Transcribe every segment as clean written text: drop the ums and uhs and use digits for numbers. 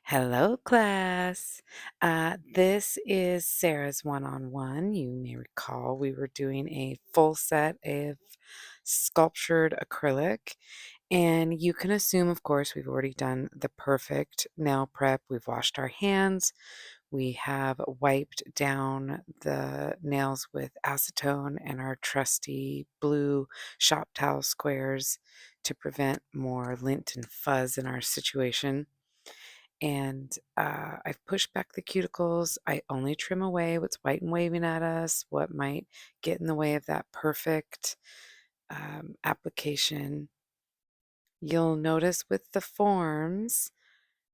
Hello, class. This is Sarah's one on one. You may recall we were doing a full set of sculptured acrylic, and you can assume, of course, we've already done the perfect nail prep. We've washed our hands, we have wiped down the nails with acetone and our trusty blue shop towel squares to prevent more lint and fuzz in our situation. And I've pushed back the cuticles. I only trim away what's white and waving at us, what might get in the way of that perfect application. You'll notice with the forms,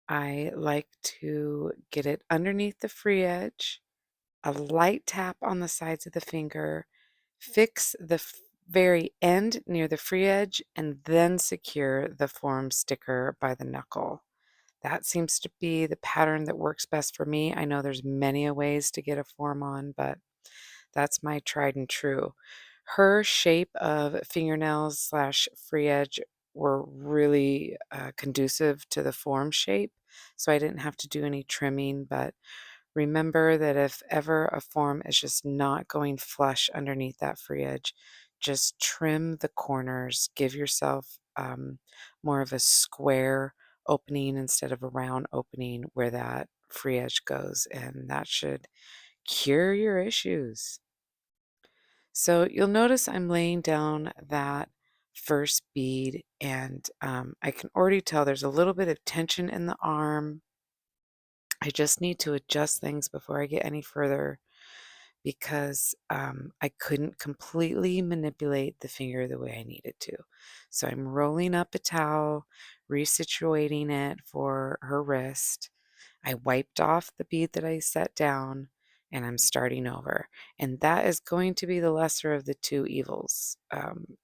I like to get it underneath the free edge, a light tap on the sides of the finger, fix the very end near the free edge, and then secure the form sticker by the knuckle. That seems to be the pattern that works best for me. I know there's many a ways to get a form on, but that's my tried and true. Her shape of fingernails slash free edge were really conducive to the form shape, so I didn't have to do any trimming. But remember that if ever a form is just not going flush underneath that free edge, just trim the corners. Give yourself more of a square opening instead of a round opening where that free edge goes, and that should cure your issues. So you'll notice I'm laying down that first bead, and I can already tell there's a little bit of tension in the arm. I just need to adjust things before I get any further because I couldn't completely manipulate the finger the way I needed to. So I'm rolling up a towel, resituating it for her wrist. I wiped off the bead that I set down and I'm starting over. And that is going to be the lesser of the two evils.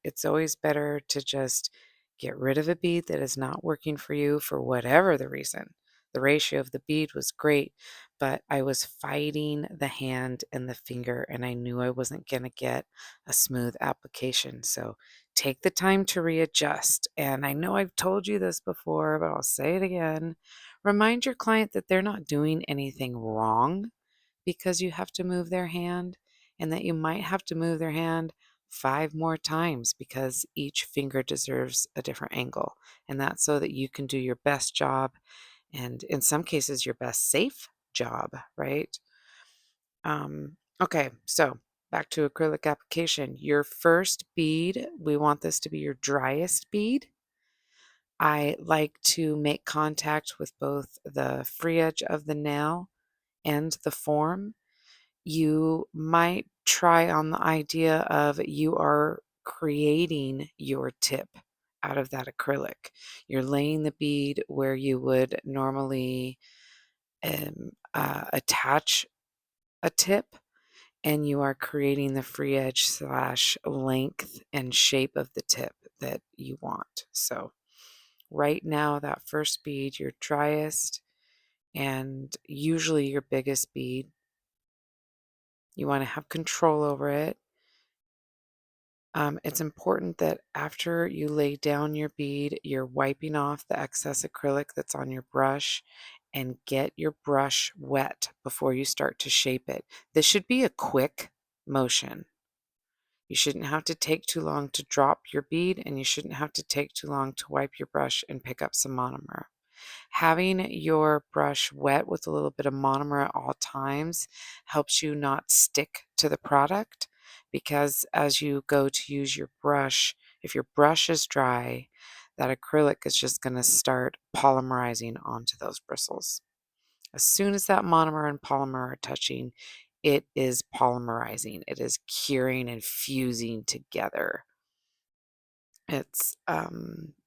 It's always better to just get rid of a bead that is not working for you for whatever the reason. The ratio of the bead was great, but I was fighting the hand and the finger, and I knew I wasn't going to get a smooth application. So take the time to readjust. And I know I've told you this before, but I'll say it again. Remind your client that they're not doing anything wrong because you have to move their hand, and that you might have to move their hand 5 more times because each finger deserves a different angle. And that's so that you can do your best job and, in some cases, your best safe job, right? Okay, so back to acrylic application. Your first bead, we want this to be your driest bead. I like to make contact with both the free edge of the nail and the form. You might try on the idea of you are creating your tip out of that acrylic. You're laying the bead where you would normally attach a tip, and you are creating the free edge slash length and shape of the tip that you want. So right now, that first bead, your driest and usually your biggest bead, you want to have control over it. It's important that after you lay down your bead, you're wiping off the excess acrylic that's on your brush and get your brush wet before you start to shape it. This should be a quick motion. You shouldn't have to take too long to drop your bead, and you shouldn't have to take too long to wipe your brush and pick up some monomer. Having your brush wet with a little bit of monomer at all times helps you not stick to the product, because as you go to use your brush, if your brush is dry, that acrylic is just going to start polymerizing onto those bristles. As soon as that monomer and polymer are touching, it is polymerizing. It is curing and fusing together. It's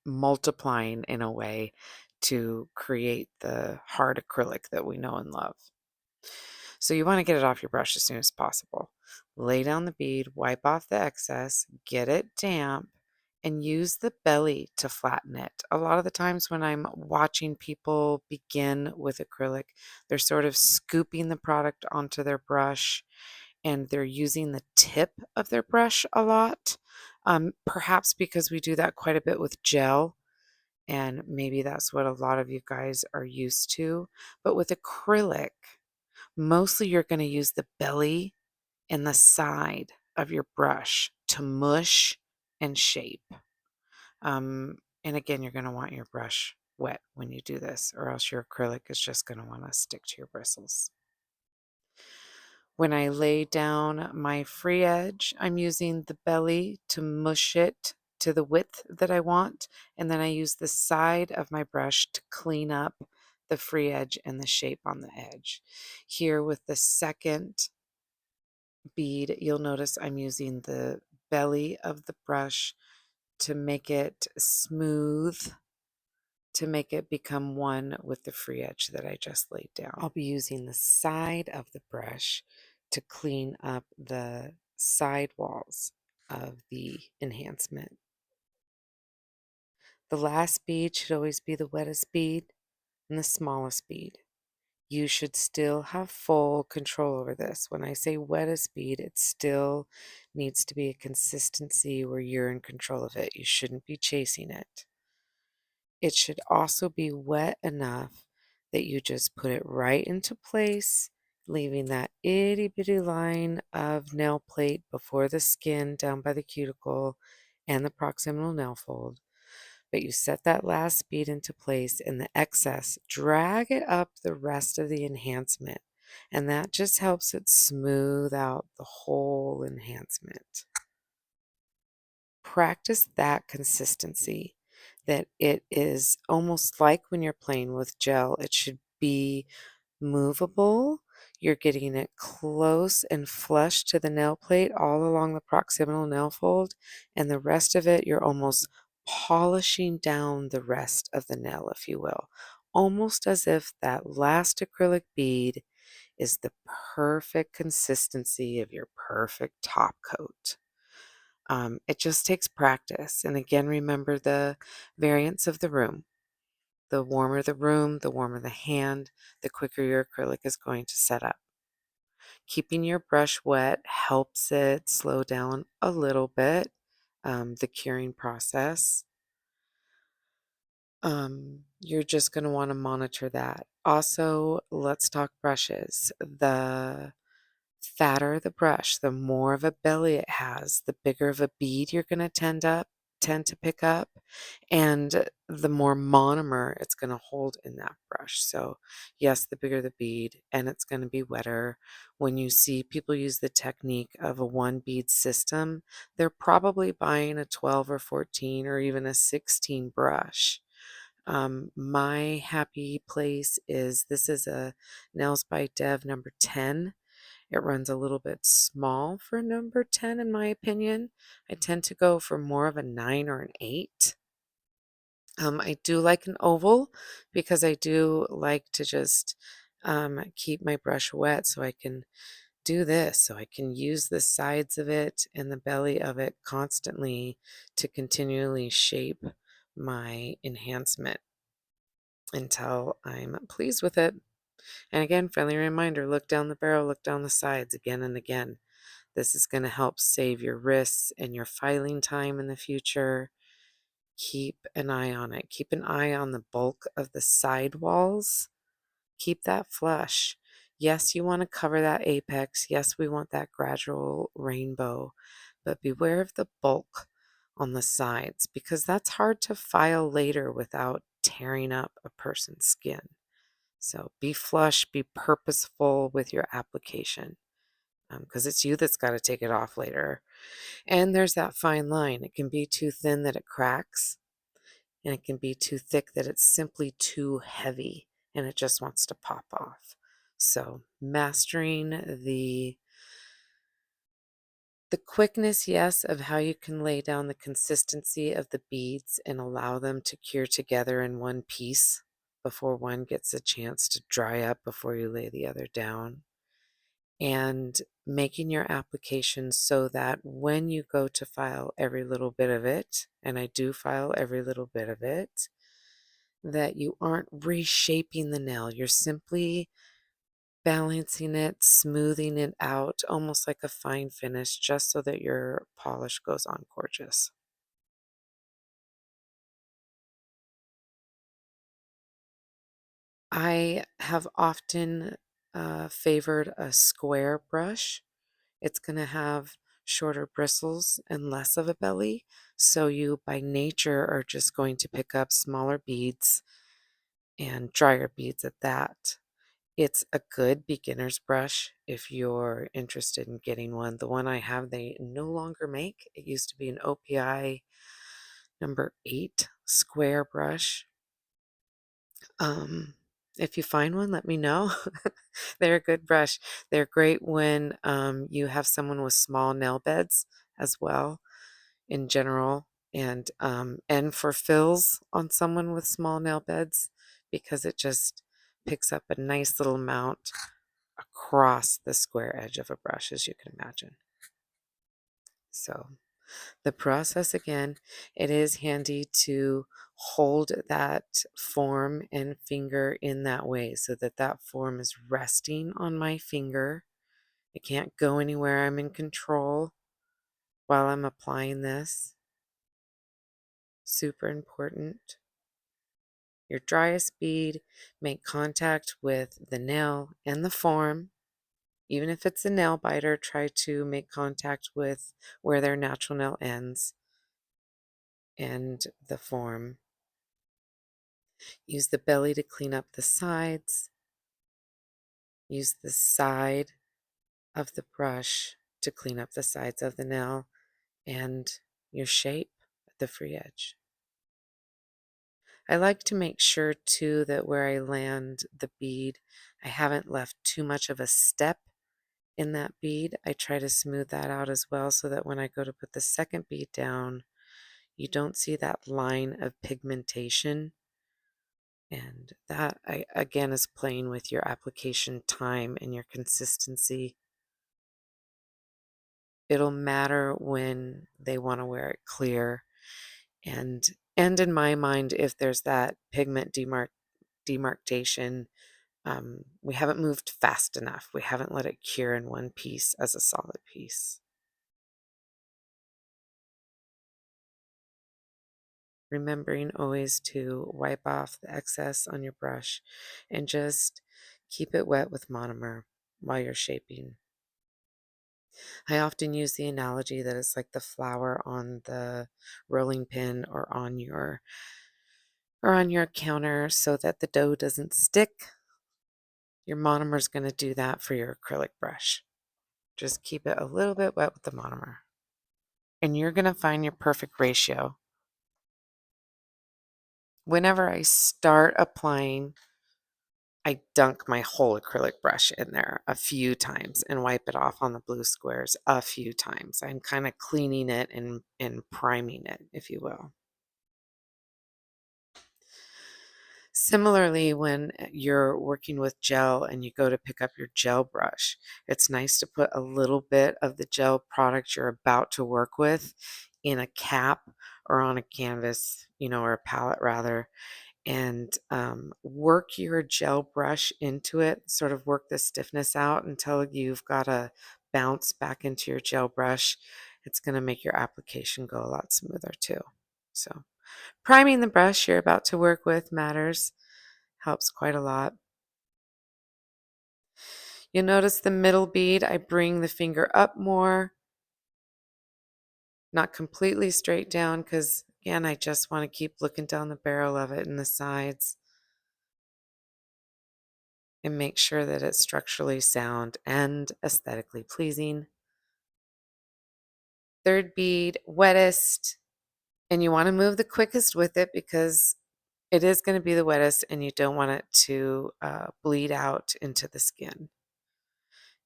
multiplying in a way to create the hard acrylic that we know and love. So you want to get it off your brush as soon as possible. Lay down the bead, wipe off the excess, get it damp, and use the belly to flatten it. A lot of the times when I'm watching people begin with acrylic, they're sort of scooping the product onto their brush and they're using the tip of their brush a lot. Perhaps because we do that quite a bit with gel, And maybe that's what a lot of you guys are used to. But with acrylic, mostly you're going to use the belly and the side of your brush to mush and shape. And again, you're going to want your brush wet when you do this, or else your acrylic is just going to want to stick to your bristles. When I lay down my free edge, I'm using the belly to mush it to the width that I want, and then I use the side of my brush to clean up the free edge and the shape on the edge. Here with the second bead, you'll notice I'm using the belly of the brush to make it smooth, to make it become one with the free edge that I just laid down. I'll be using the side of the brush to clean up the side walls of the enhancement. The last bead should always be the wettest bead and the smallest bead. You should still have full control over this. When I say wettest bead, it still needs to be a consistency where you're in control of it. You shouldn't be chasing it. It should also be wet enough that you just put it right into place, leaving that itty bitty line of nail plate before the skin down by the cuticle and the proximal nail fold. But you set that last bead into place, and the excess, drag it up the rest of the enhancement. And that just helps it smooth out the whole enhancement. Practice that consistency, that it is almost like when you're playing with gel, it should be movable. You're getting it close and flush to the nail plate all along the proximal nail fold, and the rest of it, you're almost polishing down the rest of the nail, if you will, almost as if that last acrylic bead is the perfect consistency of your perfect top coat. It just takes practice. And again, remember the variance of the room. The warmer the room, the warmer the hand, the quicker your acrylic is going to set up. Keeping your brush wet helps it slow down a little bit, the curing process. You're just going to want to monitor that. Also, let's talk brushes. The fatter the brush, the more of a belly it has, the bigger of a bead you're going to tend to pick up, and the more monomer it's going to hold in that brush. So yes, the bigger the bead, and it's going to be wetter. When you see people use the technique of a one bead system, they're probably buying a 12 or 14 or even a 16 brush. My happy place is this is a Nails by Dev number 10. It runs a little bit small for number 10 in my opinion. I tend to go for more of a 9 or an 8. I do like an oval because I do like to just keep my brush wet so I can do this, so I can use the sides of it and the belly of it constantly to continually shape my enhancement until I'm pleased with it. And again, friendly reminder, look down the barrel, look down the sides again and again. This is going to help save your wrists and your filing time in the future. Keep an eye on it. Keep an eye on the bulk of the side walls. Keep that flush. Yes, you want to cover that apex. Yes, we want that gradual rainbow, but beware of the bulk on the sides because that's hard to file later without tearing up a person's skin. So be flush, be purposeful with your application because it's you that's got to take it off later. And there's that fine line. It can be too thin that it cracks, and it can be too thick that it's simply too heavy and it just wants to pop off. So mastering the quickness, yes, of how you can lay down the consistency of the beads and allow them to cure together in one piece before one gets a chance to dry up before you lay the other down. And making your application so that when you go to file every little bit of it, and I do file every little bit of it, that you aren't reshaping the nail. You're simply balancing it, smoothing it out, almost like a fine finish, just so that your polish goes on gorgeous. I have often favored a square brush. It's going to have shorter bristles and less of a belly. So you, by nature, are just going to pick up smaller beads and drier beads at that. It's a good beginner's brush if you're interested in getting one. The one I have, they no longer make. It used to be an OPI number 8 square brush. Um, if you find one, let me know. They're a good brush. They're great when you have someone with small nail beds as well in general, and for fills on someone with small nail beds because it just picks up a nice little amount across the square edge of a brush, as you can imagine. So the process again, it is handy to hold that form and finger in that way so that that form is resting on my finger. It can't go anywhere. I'm in control while I'm applying this. Super important. Your driest bead, make contact with the nail and the form. Even if it's a nail biter, try to make contact with where their natural nail ends and the form. Use the belly to clean up the sides. Use the side of the brush to clean up the sides of the nail and your shape at the free edge. I like to make sure too that where I land the bead, I haven't left too much of a step in that bead. I try to smooth that out as well so that when I go to put the second bead down, you don't see that line of pigmentation. And that, again, is playing with your application time and your consistency. It'll matter when they want to wear it clear. And and in my mind, if there's that pigment demarcation, we haven't moved fast enough. We haven't let it cure in one piece as a solid piece. Remembering always to wipe off the excess on your brush and just keep it wet with monomer while you're shaping. I often use the analogy that it's like the flour on the rolling pin or on your counter so that the dough doesn't stick. Your monomer is going to do that for your acrylic brush. Just keep it a little bit wet with the monomer. And you're going to find your perfect ratio. Whenever I start applying, I dunk my whole acrylic brush in there a few times and wipe it off on the blue squares a few times. I'm kind of cleaning it and priming it, if you will. Similarly, when you're working with gel and you go to pick up your gel brush, it's nice to put a little bit of the gel product you're about to work with in a cap or on a canvas, or a palette rather, and work your gel brush into it, sort of work the stiffness out until you've got a bounce back into your gel brush. It's going to make your application go a lot smoother too. So priming the brush you're about to work with matters, helps quite a lot. You'll notice the middle bead, I bring the finger up more, not completely straight down because, again, I just want to keep looking down the barrel of it and the sides and make sure that it's structurally sound and aesthetically pleasing. Third bead, wettest, and you want to move the quickest with it because it is going to be the wettest and you don't want it to bleed out into the skin.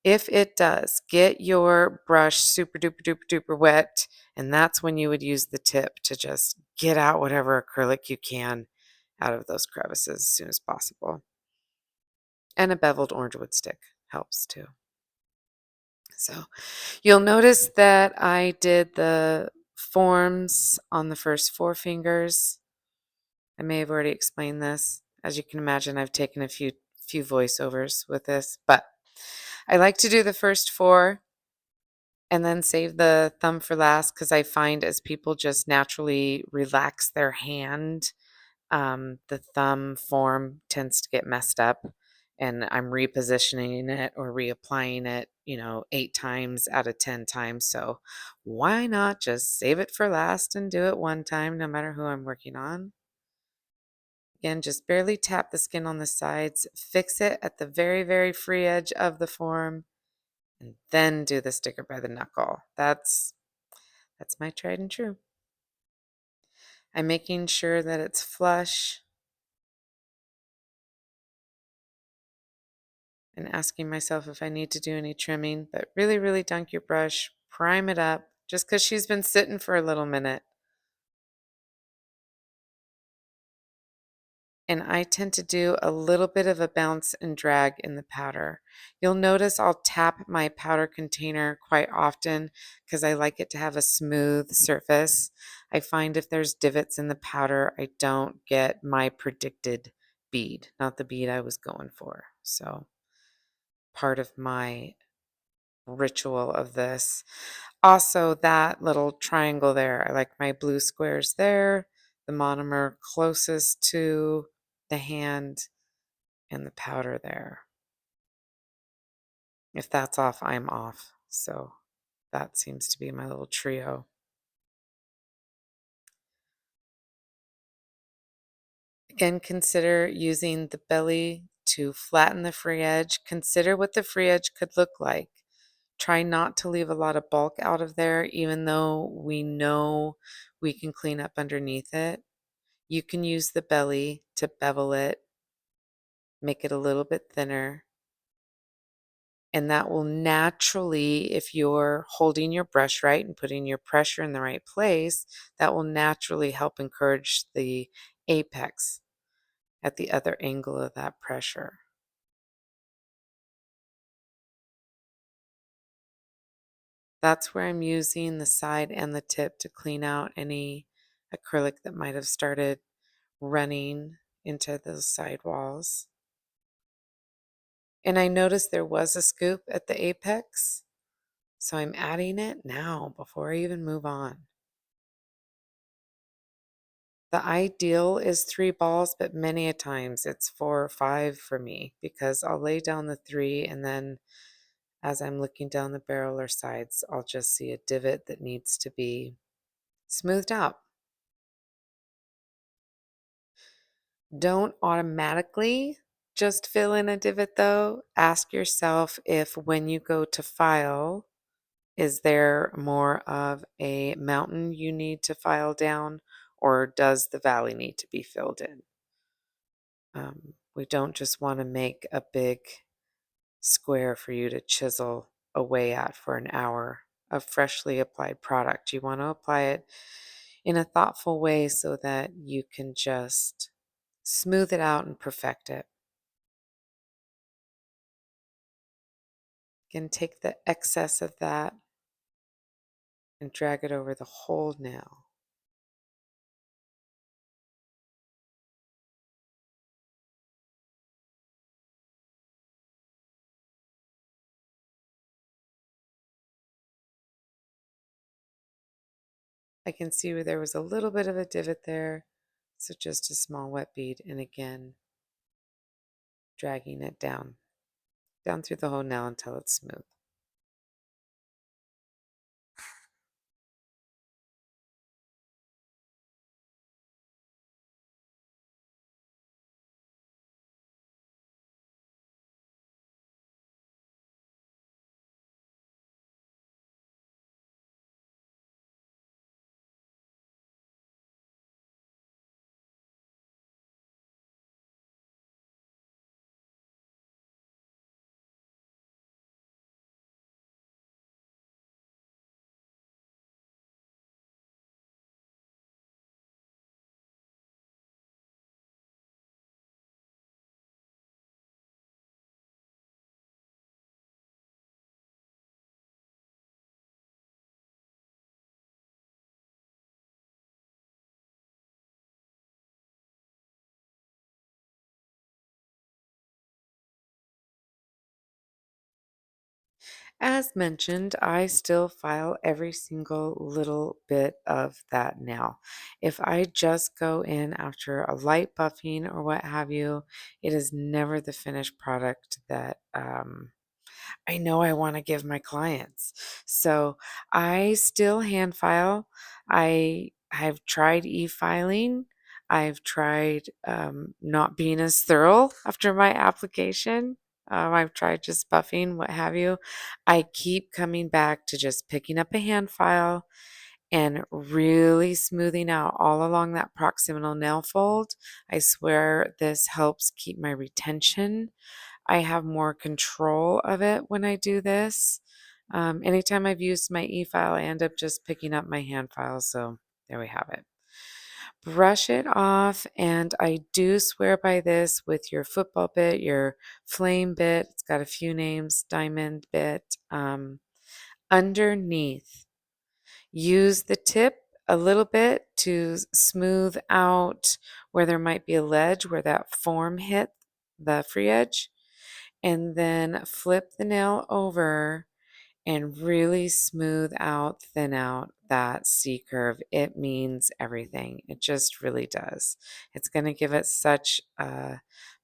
If it does, get your brush super duper duper duper wet, and that's when you would use the tip to just get out whatever acrylic you can out of those crevices as soon as possible. And a beveled orange wood stick helps too. So you'll notice that I did the forms on the first 4 fingers. I may have already explained this. As you can imagine, I've taken a few voiceovers with this, but I like to do the first 4 and then save the thumb for last because I find as people just naturally relax their hand, The thumb form tends to get messed up, and I'm repositioning it or reapplying it, 8 times out of 10 times. So why not just save it for last and do it one time, no matter who I'm working on? Again, just barely tap the skin on the sides, fix it at the very, very free edge of the form, and then do the sticker by the knuckle. That's my tried and true. I'm making sure that it's flush and asking myself if I need to do any trimming, but really, really dunk your brush, prime it up, just because she's been sitting for a little minute. And I tend to do a little bit of a bounce and drag in the powder. You'll notice I'll tap my powder container quite often because I like it to have a smooth surface. I find if there's divots in the powder, I don't get my predicted bead, not the bead I was going for. So part of my ritual of this. Also, that little triangle there, I like my blue squares there, the monomer closest to the hand, and the powder there. If that's off, I'm off. So that seems to be my little trio. Again, consider using the belly to flatten the free edge. Consider what the free edge could look like. Try not to leave a lot of bulk out of there, even though we know we can clean up underneath it. You can use the belly to bevel it, make it a little bit thinner, and that will naturally, if you're holding your brush right and putting your pressure in the right place, that will naturally help encourage the apex at the other angle of that pressure. That's where I'm using the side and the tip to clean out any acrylic that might have started running into those side walls. And I noticed there was a scoop at the apex, so I'm adding it now before I even move on. The ideal is 3 balls, but many a times it's 4 or 5 for me because I'll lay down the 3 and then as I'm looking down the barrel or sides, I'll just see a divot that needs to be smoothed out. Don't automatically just fill in a divot though. Ask yourself if when you go to file, is there more of a mountain you need to file down, or does the valley need to be filled in? We don't just want to make a big square for you to chisel away at for an hour of freshly applied product. You want to apply it in a thoughtful way so that you can just smooth it out and perfect it. You can take the excess of that and drag it over the whole nail. I can see where there was a little bit of a divot there, so just a small wet bead, and again, dragging it down through the whole nail until it's smooth. As mentioned, I still file every single little bit of that nail. If I just go in after a light buffing or what have you, it is never the finished product that I know I want to give my clients. So I still hand file. I've tried e-filing. I've tried not being as thorough after my application. I've tried just buffing, what have you. I keep coming back to just picking up a hand file and really smoothing out all along that proximal nail fold. I swear this helps keep my retention. I have more control of it when I do this. Anytime I've used my e-file, I end up just picking up my hand file. So there we have it. Brush it off, and I do swear by this with your football bit, your flame bit. It's got a few names, diamond bit. Underneath, use the tip a little bit to smooth out where there might be a ledge where that form hit the free edge, and then flip the nail over and really smooth out, thin out that C curve. It means everything. It just really does. It's going to give it such a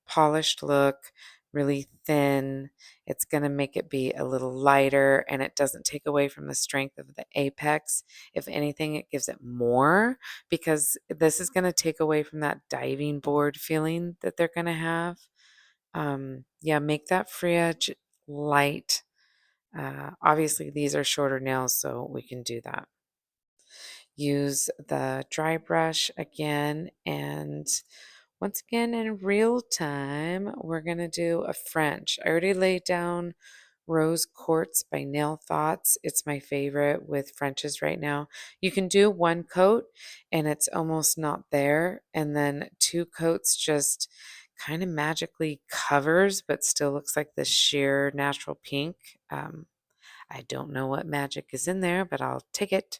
polished look, really thin. It's going to make it be a little lighter, and it doesn't take away from the strength of the apex. If anything, it gives it more, because this is going to take away from that diving board feeling that they're going to have. Yeah, make that free edge light. Obviously, these are shorter nails, so we can do that. Use the dry brush again, and once again in real time, we're going to do a French. I already laid down Rose Quartz by Nail Thoughts. It's my favorite with Frenches right now. You can do one coat and it's almost not there, and then two coats just kind of magically covers but still looks like the sheer natural pink. I don't know what magic is in there, but I'll take it.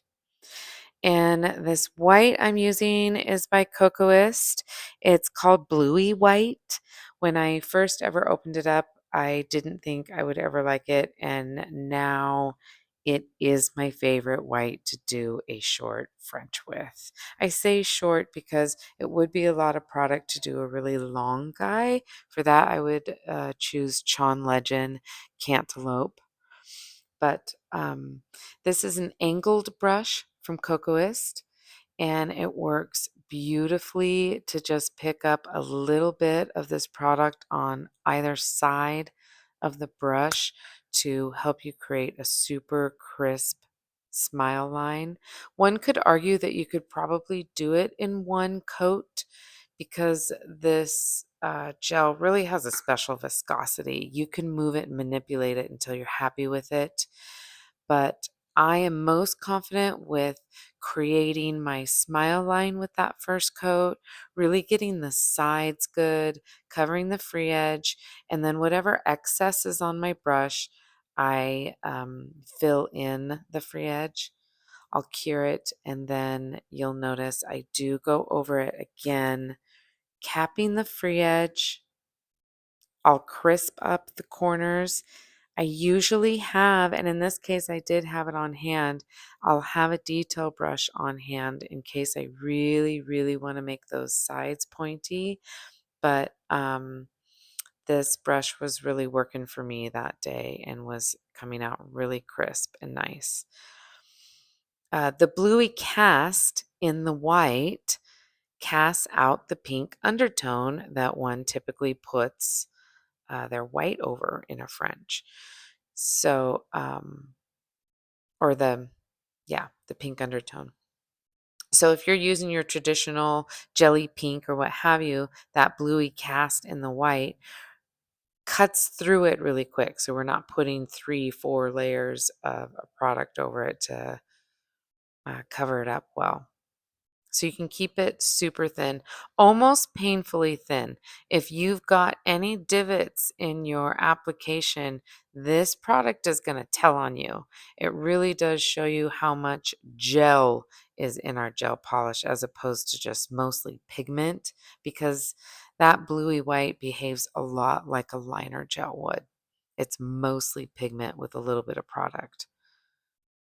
And this white I'm using is by Cocoist. It's called Bluey White. When I first ever opened it up, I didn't think I would ever like it, and now it is my favorite white to do a short French with. I say short because it would be a lot of product to do a really long guy. For that, I would choose Chon Legend Cantaloupe. But this is an angled brush from Cocoist, and it works beautifully to just pick up a little bit of this product on either side of the brush to help you create a super crisp smile line. One could argue that you could probably do it in one coat because this gel really has a special viscosity. You can move it and manipulate it until you're happy with it. But I am most confident with creating my smile line with that first coat, really getting the sides good, covering the free edge, and then whatever excess is on my brush, I fill in the free edge. I'll cure it, and then you'll notice I do go over it again, capping the free edge. I'll crisp up the corners. I usually have, and in this case I did have it on hand, I'll have a detail brush on hand in case I really, really want to make those sides pointy. But this brush was really working for me that day and was coming out really crisp and nice. The bluey cast in the white casts out the pink undertone that one typically puts their white over in a French. So, or the pink undertone. So if you're using your traditional jelly pink or what have you, that bluey cast in the white cuts through it really quick. So we're not putting 3, 4 layers of a product over it to cover it up well. So you can keep it super thin, almost painfully thin. If you've got any divots in your application, this product is going to tell on you. It really does show you how much gel is in our gel polish as opposed to just mostly pigment, because that bluey white behaves a lot like a liner gel would. It's mostly pigment with a little bit of product.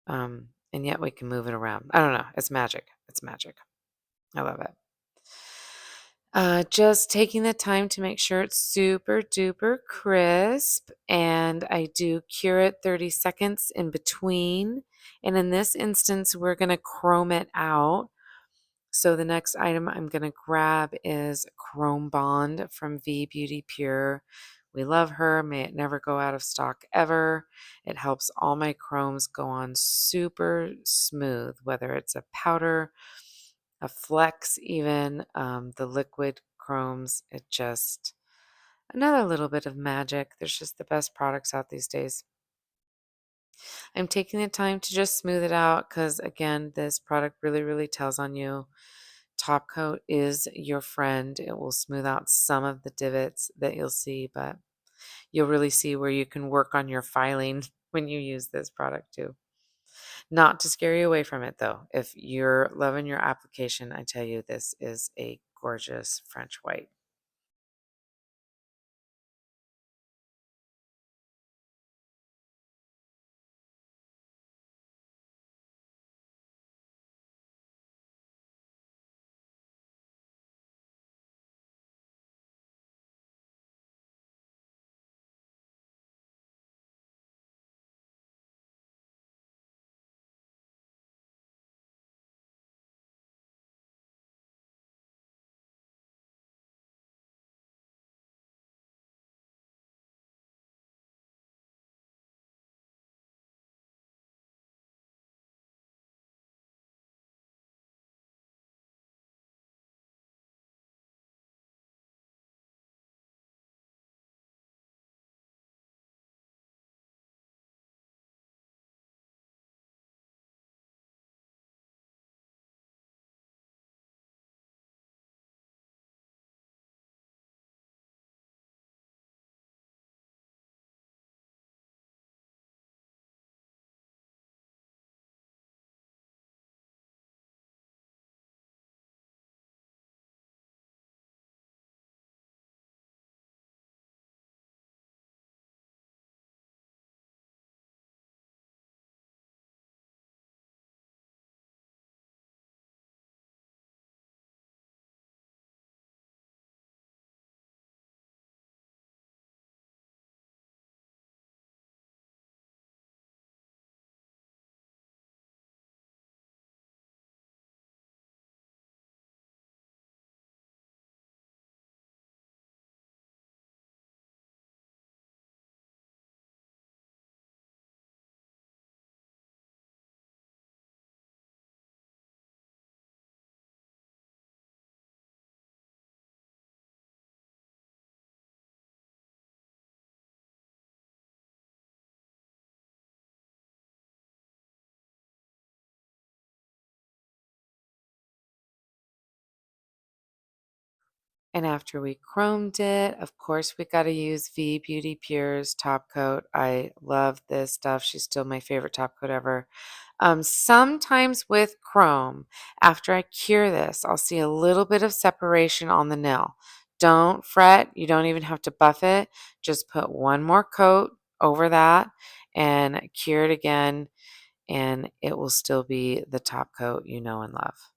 And yet we can move it around. I don't know. It's magic. It's magic. I love it. Just taking the time to make sure it's super duper crisp, and I do cure it 30 seconds in between. And in this instance, we're going to chrome it out. So the next item I'm going to grab is Chrome Bond from V Beauty Pure. We love her. May it never go out of stock ever. It helps all my chromes go on super smooth, whether it's a powder, a flex, even the liquid chromes. It just another little bit of magic. There's just the best products out these days. I'm taking the time to just smooth it out because, again, this product really, really tells on you. Top coat is your friend. It will smooth out some of the divots that you'll see, but you'll really see where you can work on your filing when you use this product too. Not to scare you away from it though. If you're loving your application, I tell you, this is a gorgeous French white. And after we chromed it, of course, we got to use V Beauty Pure's top coat. I love this stuff. She's still my favorite top coat ever. Sometimes with chrome, after I cure this, I'll see a little bit of separation on the nail. Don't fret. You don't even have to buff it. Just put one more coat over that and cure it again, and it will still be the top coat you know and love.